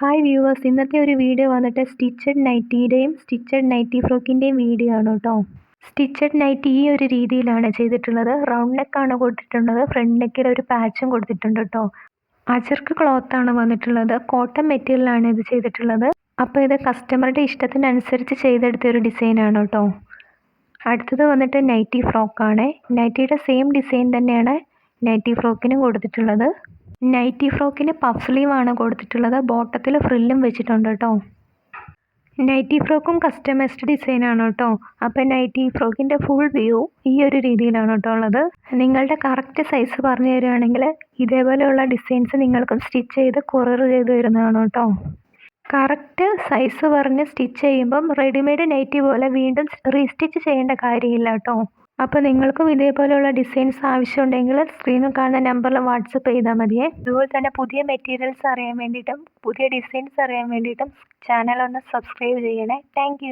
Hi viewers, ഇന്നത്തെ ഒരു video വന്നിട്ട് സ്റ്റിച്ചഡ് നൈറ്റിയുടെയും സ്റ്റിച്ചഡ് നൈറ്റി ഫ്രോക്കിൻ്റെയും വീഡിയോ ആണ് കേട്ടോ. സ്റ്റിച്ചഡ് നൈറ്റി ഈ ഒരു രീതിയിലാണ് ചെയ്തിട്ടുള്ളത്. റൗണ്ട് നെക്കാണ് കൊടുത്തിട്ടുള്ളത്. ഫ്രണ്ട് നെക്കിൽ ഒരു പാച്ചും കൊടുത്തിട്ടുണ്ട് കേട്ടോ. അജർക്ക് ക്ലോത്താണ് വന്നിട്ടുള്ളത്. കോട്ടൺ മെറ്റീരിയലാണ് ഇത് ചെയ്തിട്ടുള്ളത്. അപ്പോൾ ഇത് കസ്റ്റമറുടെ ഇഷ്ടത്തിനനുസരിച്ച് ചെയ്തെടുത്ത ഒരു ഡിസൈനാണ് കേട്ടോ. അടുത്തത് വന്നിട്ട് നൈറ്റി ഫ്രോക്കാണ്. നൈറ്റിയുടെ സെയിം ഡിസൈൻ തന്നെയാണ് നൈറ്റി ഫ്രോക്കിനും കൊടുത്തിട്ടുള്ളത്. നൈറ്റി ഫ്രോക്കിന് പഫ് സ്ലീവ് ആണ് കൊടുത്തിട്ടുള്ളത്. ബോട്ടത്തിൽ ഫ്രില്ലും വെച്ചിട്ടുണ്ട് കേട്ടോ. നൈറ്റി ഫ്രോക്കും കസ്റ്റമൈസ്ഡ് ഡിസൈനാണ് കേട്ടോ. അപ്പോൾ നൈറ്റി ഫ്രോക്കിൻ്റെ ഫുൾ വ്യൂ ഈ ഒരു രീതിയിലാണ് കേട്ടോ ഉള്ളത്. നിങ്ങളുടെ കറക്റ്റ് സൈസ് പറഞ്ഞു തരികയാണെങ്കിൽ ഇതേപോലെയുള്ള ഡിസൈൻസ് നിങ്ങൾക്കും സ്റ്റിച്ച് ചെയ്ത് കൊറിയർ ചെയ്ത് വരുന്നതാണ് കേട്ടോ. കറക്റ്റ് സൈസ് പറഞ്ഞ് സ്റ്റിച്ച് ചെയ്യുമ്പം റെഡിമെയ്ഡ് നൈറ്റി പോലെ വീണ്ടും റീസ്റ്റിച്ച് ചെയ്യേണ്ട കാര്യമില്ല കേട്ടോ. അപ്പോൾ നിങ്ങൾക്കും ഇതേപോലെയുള്ള ഡിസൈൻസ് ആവശ്യമുണ്ടെങ്കിൽ സ്ക്രീനിൽ കാണുന്ന നമ്പറിൽ വാട്സപ്പ് ചെയ്താൽ മതിയേ. അതുപോലെ തന്നെ പുതിയ മെറ്റീരിയൽസ് അറിയാൻ വേണ്ടിയിട്ടും പുതിയ ഡിസൈൻസ് അറിയാൻ വേണ്ടിയിട്ടും ചാനൽ ഒന്ന് സബ്സ്ക്രൈബ് ചെയ്യണേ. താങ്ക്